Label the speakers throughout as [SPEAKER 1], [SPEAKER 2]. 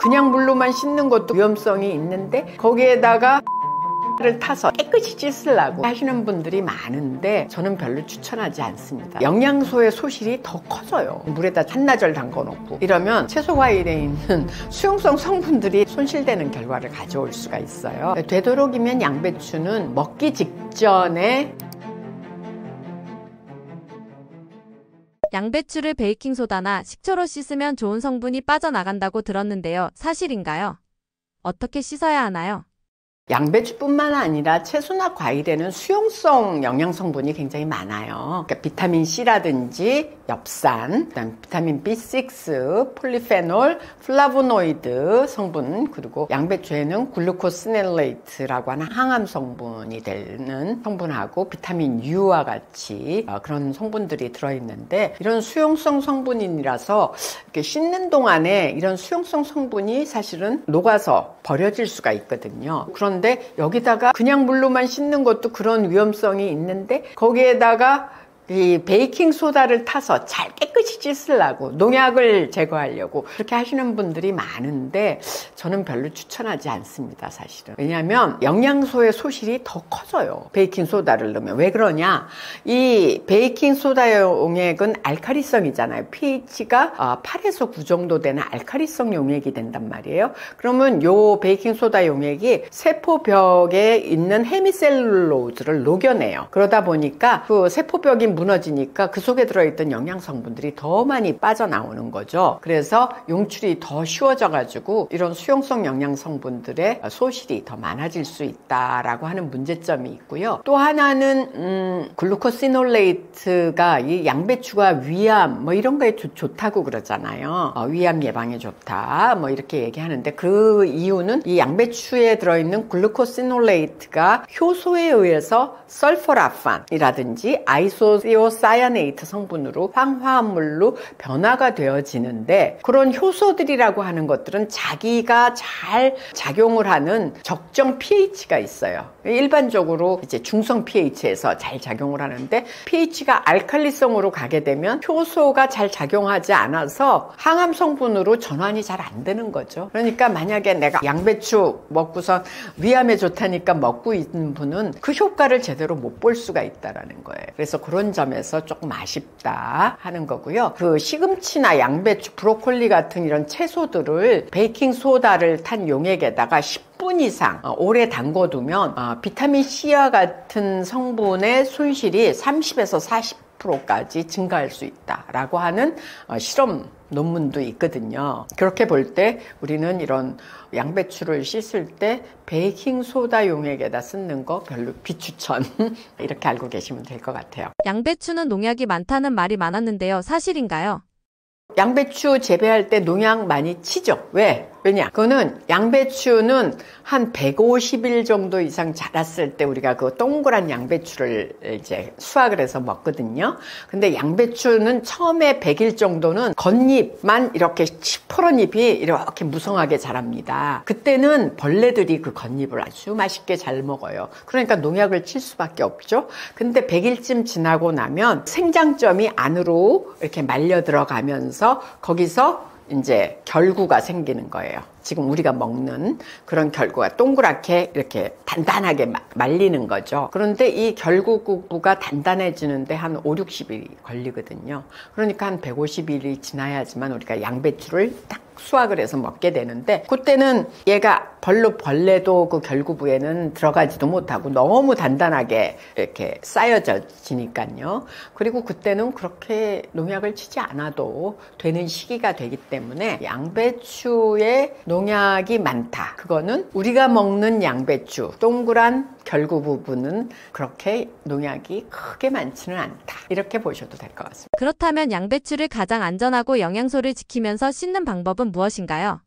[SPEAKER 1] 그냥 물로만 씻는 것도 위험성이 있는데 거기에다가 를 타서 깨끗이 씻으려고 하시는 분들이 많은데 저는 별로 추천하지 않습니다. 영양소의 소실이 더 커져요. 물에다 한나절 담궈놓고 이러면 채소 과일에 있는 수용성 성분들이 손실되는 결과를 가져올 수가 있어요. 되도록이면 양배추는 먹기 직전에
[SPEAKER 2] 양배추를 베이킹소다나 식초로 씻으면 좋은 성분이 빠져나간다고 들었는데요. 사실인가요? 어떻게 씻어야 하나요?
[SPEAKER 1] 양배추뿐만 아니라 채소나 과일에는 수용성 영양 성분이 굉장히 많아요. 그러니까 비타민 C라든지 엽산, 그다음 비타민 B6, 폴리페놀, 플라보노이드 성분, 그리고 양배추에는 글루코시넬레이트라고 하는 항암 성분이 되는 성분하고 비타민 U와 같이 그런 성분들이 들어있는데 이런 수용성 성분이라서 이렇게 씻는 동안에 이런 수용성 성분이 사실은 녹아서 버려질 수가 있거든요. 그런데 여기다가 그냥 물로만 씻는 것도 그런 위험성이 있는데 거기에다가 이 베이킹 소다를 타서 잘 깨끗이 씻으려고 농약을 제거하려고 그렇게 하시는 분들이 많은데 저는 별로 추천하지 않습니다. 사실은. 왜냐하면 영양소의 소실이 더 커져요. 베이킹 소다를 넣으면. 왜 그러냐, 이 베이킹 소다 용액은 알칼리성이잖아요. pH가 8에서 9 정도 되는 알칼리성 용액이 된단 말이에요. 그러면 요 베이킹 소다 용액이 세포벽에 있는 헤미셀룰로즈를 녹여내요. 그러다 보니까 그 세포벽이 무너지니까 그 속에 들어있던 영양 성분들이 더 많이 빠져나오는 거죠. 그래서 용출이 더 쉬워져 가지고 이런 수용성 영양 성분들의 소실이 더 많아질 수 있다라고 하는 문제점이 있고요. 또 하나는 글루코시놀레이트가 이 양배추가 위암 뭐 이런 거에 좋다고 그러잖아요. 위암 예방에 좋다 뭐 이렇게 얘기하는데 그 이유는 이 양배추에 들어있는 글루코시놀레이트가 효소에 의해서 설포라판이라든지 아이소시오사야네이트 성분으로 황화합물로 변화가 되어지는데 그런 효소들이라고 하는 것들은 자기가 잘 작용을 하는 적정 pH가 있어요. 일반적으로 이제 중성 pH에서 잘 작용을 하는데 pH가 알칼리성으로 가게 되면 효소가 잘 작용하지 않아서 항암 성분으로 전환이 잘 안 되는 거죠. 그러니까 만약에 내가 양배추 먹고서 위암에 좋다니까 먹고 있는 분은 그 효과를 제대로 못 볼 수가 있다라는 거예요. 그래서 그런 점에서 조금 아쉽다 하는 거고요. 그 시금치나 양배추, 브로콜리 같은 이런 채소들을 베이킹 소다를 탄 용액에다가 10분 이상 오래 담궈두면 비타민 C와 같은 성분의 손실이 30에서 40%까지 증가할 수 있다라고 하는 실험 논문도 있거든요. 그렇게 볼 때 우리는 이런 양배추를 씻을 때 베이킹 소다 용액에다 쓰는 거 별로 비추천 이렇게 알고 계시면 될 것 같아요.
[SPEAKER 2] 양배추는 농약이 많다는 말이 많았는데요. 사실인가요?
[SPEAKER 1] 양배추 재배할 때 농약 많이 치죠. 왜냐? 그거는 양배추는 한 150일 정도 이상 자랐을 때 우리가 그 동그란 양배추를 이제 수확을 해서 먹거든요. 근데 양배추는 처음에 100일 정도는 겉잎만 이렇게 시퍼런 잎이 이렇게 무성하게 자랍니다. 그때는 벌레들이 그 겉잎을 아주 맛있게 잘 먹어요. 그러니까 농약을 칠 수밖에 없죠. 근데 100일쯤 지나고 나면 생장점이 안으로 이렇게 말려 들어가면서 거기서 이제 결구가 생기는 거예요. 지금 우리가 먹는 그런 결구가 동그랗게 이렇게 단단하게 말리는 거죠. 그런데 이 결구가 단단해지는데 한 5, 60일이 걸리거든요. 그러니까 한 150일이 지나야지만 우리가 양배추를 딱 수확을 해서 먹게 되는데 그때는 얘가 벌레도 그 결구부에는 들어가지도 못하고 너무 단단하게 이렇게 쌓여지니까요. 그리고 그때는 그렇게 농약을 치지 않아도 되는 시기가 되기 때문에 양배추에 농약이 많다. 그거는 우리가 먹는 양배추 동그란 결구 부분은 그렇게 농약이 크게 많지는 않다. 이렇게 보셔도 될 것 같습니다.
[SPEAKER 2] 그렇다면 양배추를 가장 안전하고 영양소를 지키면서 씻는 방법은 무엇인가요?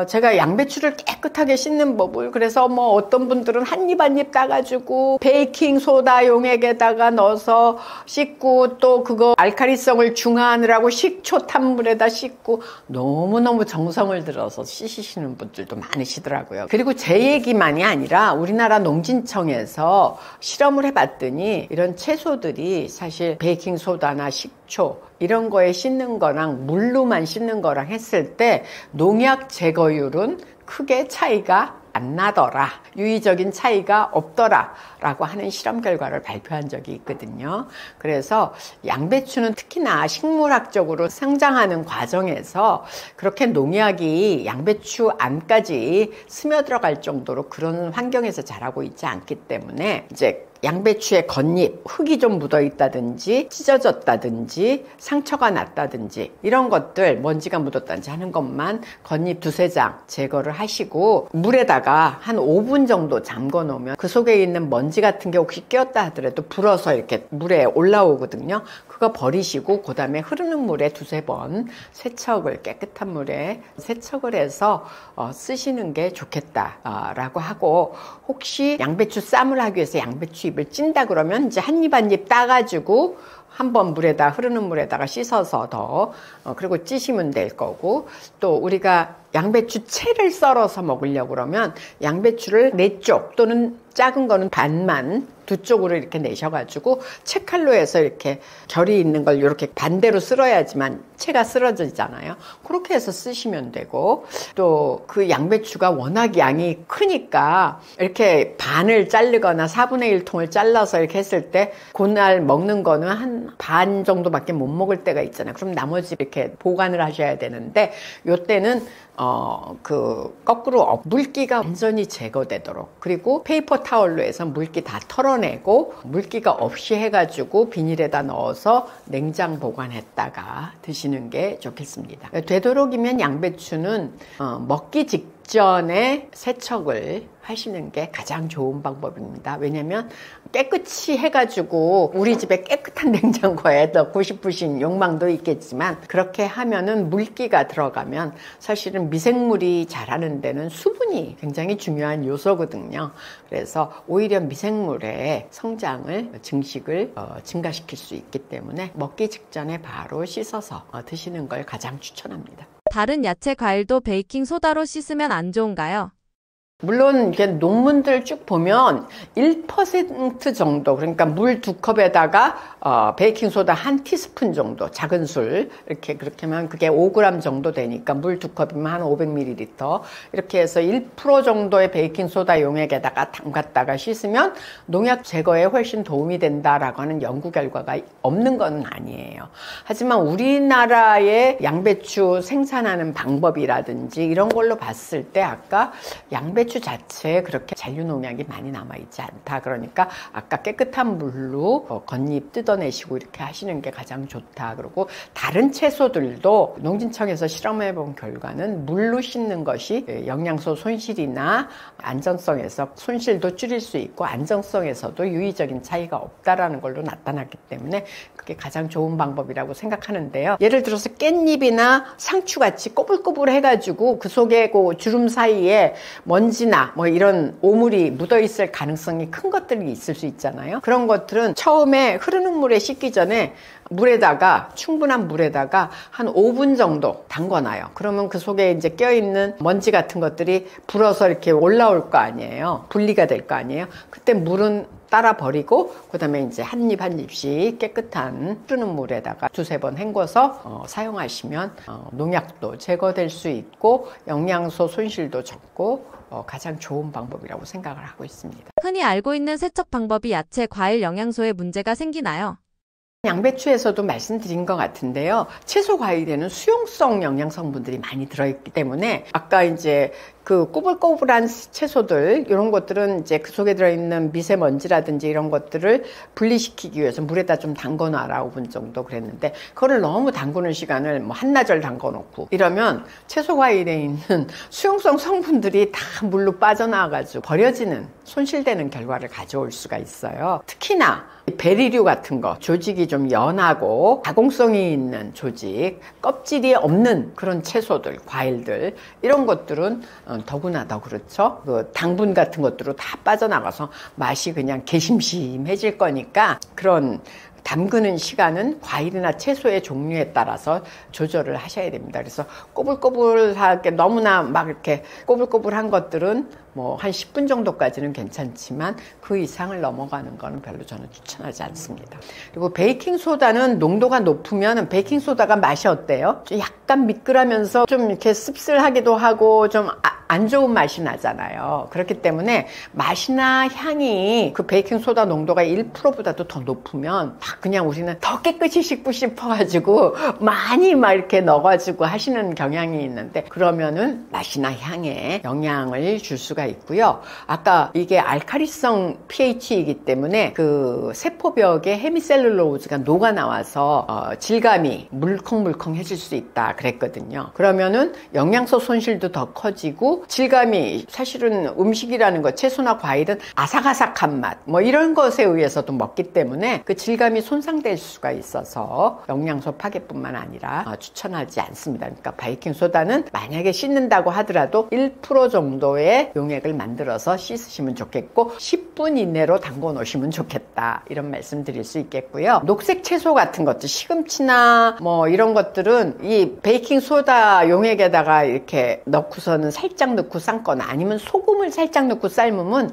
[SPEAKER 1] 제가 양배추를 깨끗하게 씻는 법을 그래서 뭐 어떤 분들은 한 입 한 입 따가지고 베이킹 소다 용액에다가 넣어서 씻고 또 그거 알칼리성을 중화하느라고 식초 탄물에다 씻고 너무너무 정성을 들어서 씻으시는 분들도 많으시더라고요. 그리고 제 얘기만이 아니라 우리나라 농진청에서 실험을 해봤더니 이런 채소들이 사실 베이킹 소다나 식초 식초 이런 거에 씻는 거랑 물로만 씻는 거랑 했을 때 농약 제거율은 크게 차이가 안 나더라. 유의적인 차이가 없더라. 라고 하는 실험 결과를 발표한 적이 있거든요. 그래서 양배추는 특히나 식물학적으로 성장하는 과정에서 그렇게 농약이 양배추 안까지 스며들어갈 정도로 그런 환경에서 자라고 있지 않기 때문에 이제 양배추의 겉잎, 흙이 좀 묻어 있다든지 찢어졌다든지 상처가 났다든지 이런 것들, 먼지가 묻었다든지 하는 것만 겉잎 두세 장 제거를 하시고 물에다가 한 5분 정도 잠궈 놓으면 그 속에 있는 먼지 같은 게 혹시 끼었다 하더라도 불어서 이렇게 물에 올라오거든요. 그거 버리시고 그 다음에 흐르는 물에 두세 번 세척을, 깨끗한 물에 세척을 해서 쓰시는 게 좋겠다라고 하고, 혹시 양배추 쌈을 하기 위해서 양배추 잎을 찐다 그러면 이제 한 입 한 입 따가지고 한번 물에다, 흐르는 물에다가 씻어서 그리고 찌시면 될 거고, 또 우리가 양배추 채를 썰어서 먹으려고 그러면 양배추를 4쪽 또는 작은 거는 반만 두 쪽으로 이렇게 내셔가지고 채칼로 해서 이렇게 결이 있는 걸 이렇게 반대로 쓸어야지만 채가 쓸어지잖아요. 그렇게 해서 쓰시면 되고, 또 그 양배추가 워낙 양이 크니까 이렇게 반을 자르거나 4분의 1 통을 잘라서 이렇게 했을 때 그날 먹는 거는 한 반 정도밖에 못 먹을 때가 있잖아요. 그럼 나머지 이렇게 보관을 하셔야 되는데, 요때는 거꾸로 물기가 완전히 제거되도록, 그리고 페이퍼 타월로 해서 물기 다 털어내고 물기가 없이 해가지고 비닐에다 넣어서 냉장 보관했다가 드시는 게 좋겠습니다. 되도록이면 양배추는 먹기 직전에 세척을 하시는 게 가장 좋은 방법입니다. 왜냐면 깨끗이 해가지고 우리 집에 깨끗한 냉장고에 넣고 싶으신 욕망도 있겠지만, 그렇게 하면은 물기가 들어가면 사실은 미생물이 자라는 데는 수분이 굉장히 중요한 요소거든요. 그래서 오히려 미생물의 성장을, 증식을 증가시킬 수 있기 때문에 먹기 직전에 바로 씻어서 드시는 걸 가장 추천합니다.
[SPEAKER 2] 다른 야채, 과일도 베이킹 소다로 씻으면 안 좋은가요?
[SPEAKER 1] 물론 이게 논문들 쭉 보면 1% 정도, 그러니까 물 2컵에다가 베이킹소다 1티스푼 정도, 작은 술 이렇게, 그렇게 하면 그게 5g 정도 되니까 물 2컵이면 한 500ml, 이렇게 해서 1% 정도의 베이킹소다 용액에다가 담갔다가 씻으면 농약 제거에 훨씬 도움이 된다라고 하는 연구 결과가 없는 건 아니에요. 하지만 우리나라의 양배추 생산하는 방법이라든지 이런 걸로 봤을 때 아까 양배추 자체에 그렇게 잔류농약이 많이 남아있지 않다. 그러니까 아까 깨끗한 물로 겉잎 뜯어내시고 이렇게 하시는 게 가장 좋다. 그리고 다른 채소들도 농진청에서 실험해 본 결과는 물로 씻는 것이 영양소 손실이나 안전성에서 손실도 줄일 수 있고 안정성에서도 유의적인 차이가 없다라는 걸로 나타났기 때문에 그게 가장 좋은 방법이라고 생각하는데요. 예를 들어서 깻잎이나 상추같이 꼬불꼬불 해가지고 그 속에 그 주름 사이에 먼지나 뭐 이런 오물이 묻어 있을 가능성이 큰 것들이 있을 수 있잖아요. 그런 것들은 처음에 흐르는 물에 씻기 전에 물에다가, 충분한 물에다가 한 5분 정도 담궈놔요. 그러면 그 속에 이제 껴있는 먼지 같은 것들이 불어서 이렇게 올라올 거 아니에요. 분리가 될 거 아니에요. 그때 물은 따라 버리고 그 다음에 이제 한 입 한 입씩 깨끗한 흐르는 물에다가 두세 번 헹궈서 사용하시면 농약도 제거될 수 있고 영양소 손실도 적고 가장 좋은 방법이라고 생각을 하고 있습니다.
[SPEAKER 2] 흔히 알고 있는 세척 방법이 야채, 과일 영양소에 문제가 생기나요?
[SPEAKER 1] 양배추에서도 말씀드린 것 같은데요. 채소 과일에는 수용성 영양 성분들이 많이 들어있기 때문에 아까 이제 그 꼬불꼬불한 채소들, 이런 것들은 이제 그 속에 들어있는 미세먼지라든지 이런 것들을 분리시키기 위해서 물에다 좀 담궈 놔라, 5분 정도 그랬는데, 그거를 너무 담그는 시간을 뭐 한나절 담궈 놓고 이러면 채소 과일에 있는 수용성 성분들이 다 물로 빠져나와가지고 버려지는, 손실되는 결과를 가져올 수가 있어요. 특히나 베리류 같은 거, 조직이 좀 연하고 가공성이 있는 조직, 껍질이 없는 그런 채소들, 과일들, 이런 것들은 더구나 더 그렇죠. 그 당분 같은 것들로 다 빠져나가서 맛이 그냥 개심심해질 거니까 그런 담그는 시간은 과일이나 채소의 종류에 따라서 조절을 하셔야 됩니다. 그래서 꼬불꼬불하게 너무나 막 이렇게 꼬불꼬불한 것들은 뭐 한 10분 정도까지는 괜찮지만 그 이상을 넘어가는 거는 별로 저는 추천하지 않습니다. 그리고 베이킹소다는 농도가 높으면 베이킹소다가 맛이 어때요? 좀 약간 미끌하면서 좀 이렇게 씁쓸하기도 하고 좀 안 좋은 맛이 나잖아요. 그렇기 때문에 맛이나 향이 그 베이킹소다 농도가 1%보다도 더 높으면 막 그냥 우리는 더 깨끗이 씻고 싶어가지고 많이 막 이렇게 넣어가지고 하시는 경향이 있는데 그러면은 맛이나 향에 영향을 줄 수가 있고요. 아까 이게 알카리성 pH이기 때문에 그 세포벽에 헤미셀룰로즈가 녹아나와서 질감이 물컹물컹해질 수 있다 그랬거든요. 그러면은 영양소 손실도 더 커지고 질감이 사실은 음식이라는 것, 채소나 과일은 아삭아삭한 맛, 뭐 이런 것에 의해서도 먹기 때문에 그 질감이 손상될 수가 있어서 영양소 파괴뿐만 아니라 추천하지 않습니다. 그러니까 베이킹소다는 만약에 씻는다고 하더라도 1% 정도의 용액을 만들어서 씻으시면 좋겠고 10분 이내로 담궈 놓으시면 좋겠다. 이런 말씀 드릴 수 있겠고요. 녹색 채소 같은 것들, 시금치나 뭐 이런 것들은 이 베이킹소다 용액에다가 이렇게 넣고서는 살짝 넣고 삶거나 아니면 소금을 살짝 넣고 삶으면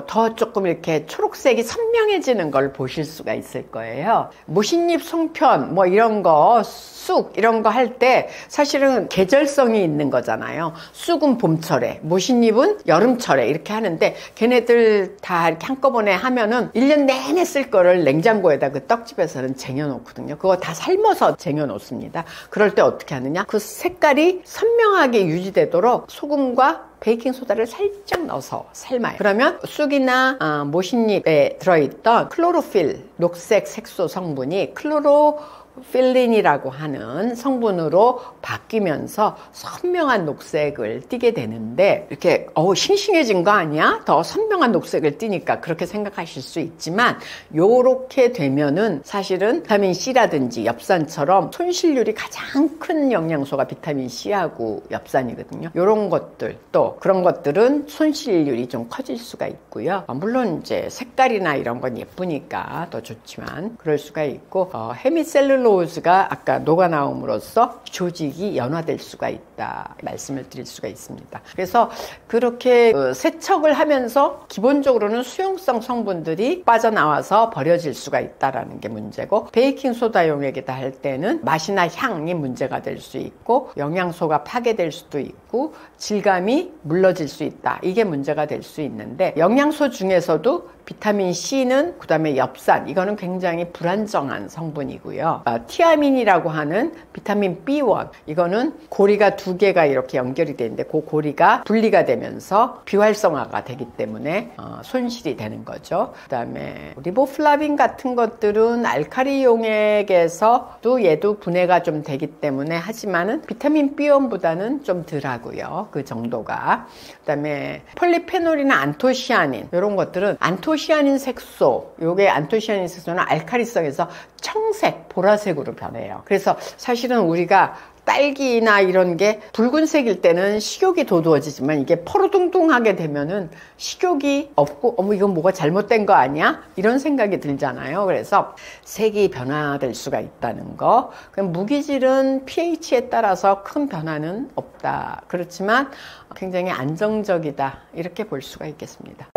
[SPEAKER 1] 더 조금 이렇게 초록색이 선명해지는 걸 보실 수가 있을 거예요. 모신잎 송편 뭐 이런 거 쑥 이런 거 할 때 사실은 계절성이 있는 거잖아요. 쑥은 봄철에, 모신잎은 여름철에 이렇게 하는데 걔네들 다 이렇게 한꺼번에 하면은 1년 내내 쓸 거를 냉장고에다 그 떡집에서는 쟁여놓거든요. 그거 다 삶아서 쟁여놓습니다. 그럴 때 어떻게 하느냐? 그 색깔이 선명하게 유지되도록 소금과 베이킹소다를 살짝 넣어서 삶아요. 그러면 쑥이나 모신잎에 들어있던 클로로필, 녹색 색소 성분이 클로로필린이라고 하는 성분으로 바뀌면서 선명한 녹색을 띠게 되는데 이렇게 싱싱해진 거 아니야? 더 선명한 녹색을 띠니까 그렇게 생각하실 수 있지만 요렇게 되면은 사실은 비타민 C라든지 엽산처럼 손실률이 가장 큰 영양소가 비타민 C하고 엽산이거든요. 요런 것들 또 그런 것들은 손실률이 좀 커질 수가 있고요. 물론 이제 색깔이나 이런 건 예쁘니까 더 좋지만 그럴 수가 있고 헤미셀룰로즈가 아까 녹아나옴으로써 조직이 연화될 수가 있다 말씀을 드릴 수가 있습니다. 그래서 그렇게 세척을 하면서 기본적으로는 수용성 성분들이 빠져나와서 버려질 수가 있다라는 게 문제고 베이킹소다 용액에다 할 때는 맛이나 향이 문제가 될 수 있고 영양소가 파괴될 수도 있고 질감이 물러질 수 있다. 이게 문제가 될 수 있는데 영양소 중에서도 비타민 C는 그다음에 엽산 이거는 굉장히 불안정한 성분이고요. 티아민이라고 하는 비타민 B1 이거는 고리가 두 개가 이렇게 연결이 되는데 그 고리가 분리가 되면서 비활성화가 되기 때문에 손실이 되는 거죠. 그다음에 리보플라빈 같은 것들은 알칼리 용액에서도 얘도 분해가 좀 되기 때문에 하지만은 비타민 B1보다는 좀 덜하고요. 그 정도가. 그다음에 폴리페놀이나 안토시아닌 이런 것들은 안토시아닌 색소, 요게 안토시아닌 색소는 알칼리성에서 청색, 보라색으로 변해요. 그래서 사실은 우리가 딸기나 이런 게 붉은색일 때는 식욕이 돋우어지지만 이게 퍼르둥둥하게 되면은 식욕이 없고 어머 이건 뭐가 잘못된 거 아니야? 이런 생각이 들잖아요. 그래서 색이 변화될 수가 있다는 거. 무기질은 pH에 따라서 큰 변화는 없다. 그렇지만 굉장히 안정적이다. 이렇게 볼 수가 있겠습니다.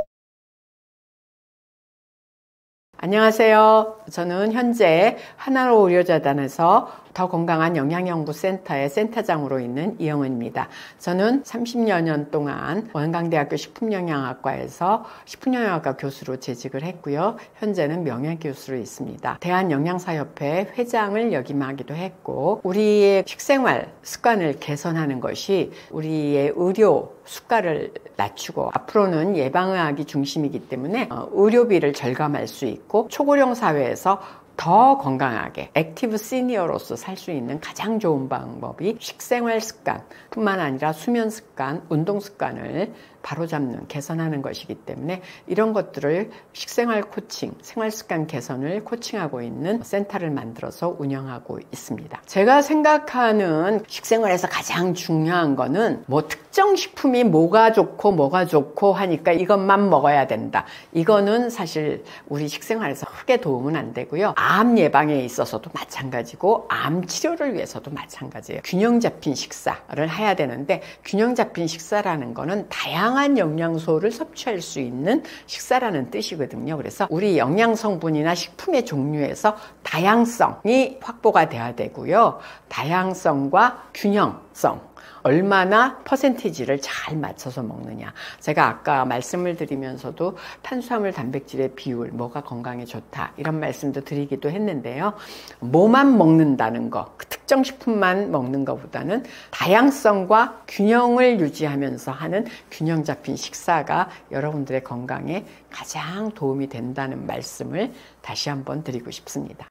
[SPEAKER 1] 안녕하세요. 저는 현재 하나로 의료자단에서 더 건강한 영양연구센터의 센터장으로 있는 이영은입니다. 저는 30여 년 동안 원광대학교 식품영양학과에서 식품영양학과 교수로 재직을 했고요. 현재는 명예교수로 있습니다. 대한영양사협회 회장을 역임하기도 했고 우리의 식생활 습관을 개선하는 것이 우리의 의료 수가를 낮추고 앞으로는 예방의학이 중심이기 때문에 의료비를 절감할 수 있고 초고령 사회에서 더 건강하게 액티브 시니어로서 살 수 있는 가장 좋은 방법이 식생활 습관 뿐만 아니라 수면 습관, 운동 습관을 바로잡는, 개선하는 것이기 때문에 이런 것들을 식생활 코칭, 생활습관 개선을 코칭하고 있는 센터를 만들어서 운영하고 있습니다. 제가 생각하는 식생활에서 가장 중요한 거는 뭐 특정 식품이 뭐가 좋고 하니까 이것만 먹어야 된다. 이거는 사실 우리 식생활에서 크게 도움은 안 되고요. 암 예방에 있어서도 마찬가지고 암 치료를 위해서도 마찬가지예요. 균형 잡힌 식사를 해야 되는데 균형 잡힌 식사라는 거는 다양한 영양소를 섭취할 수 있는 식사라는 뜻이거든요. 그래서 우리 영양성분이나 식품의 종류에서 다양성이 확보가 돼야 되고요. 다양성과 균형성, 얼마나 퍼센티지를 잘 맞춰서 먹느냐. 제가 아까 말씀을 드리면서도 탄수화물 단백질의 비율, 뭐가 건강에 좋다 이런 말씀도 드리기도 했는데요. 뭐만 먹는다는 거, 그 특정 식품만 먹는 것보다는 다양성과 균형을 유지하면서 하는 균형 잡힌 식사가 여러분들의 건강에 가장 도움이 된다는 말씀을 다시 한번 드리고 싶습니다.